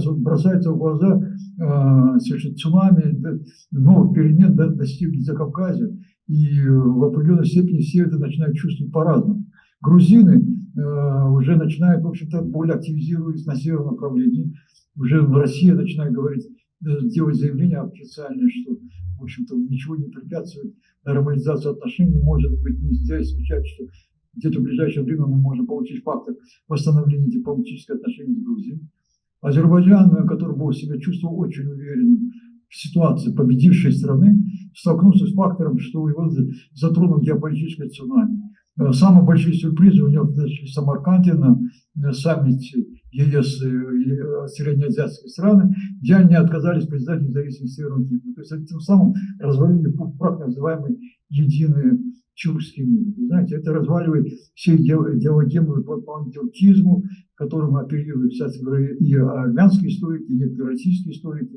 сейчас вот бросается в глаза, цунами, новых перемен достигли Закавказья, и в определенной степени все это начинают чувствовать по-разному. Грузины уже начинают, в общем-то, более активизироваться на северном направлении. Уже Россия начинает говорить, делать заявление официальное, что, в общем-то, ничего не препятствует нормализации отношений. Может быть, нельзя исключать, что где-то в ближайшее время мы можем получить фактор восстановления дипломатических отношений с Грузией. Азербайджан, который был себя чувствовал очень уверенным в ситуации победившей страны, столкнулся с фактором, что его затронул геополитическое цунами. Самые большие сюрпризы у него в Самарканде на саммите ЕС и среднеазиатские страны, где они отказались признать независимость Северного Кипра. То есть тем самым развалили в прах называемый единый тюркский мир. Вы знаете, это разваливает все идеологемы по антитюркизму, к которому оперируют сейчас и армянские историки, и российские историки.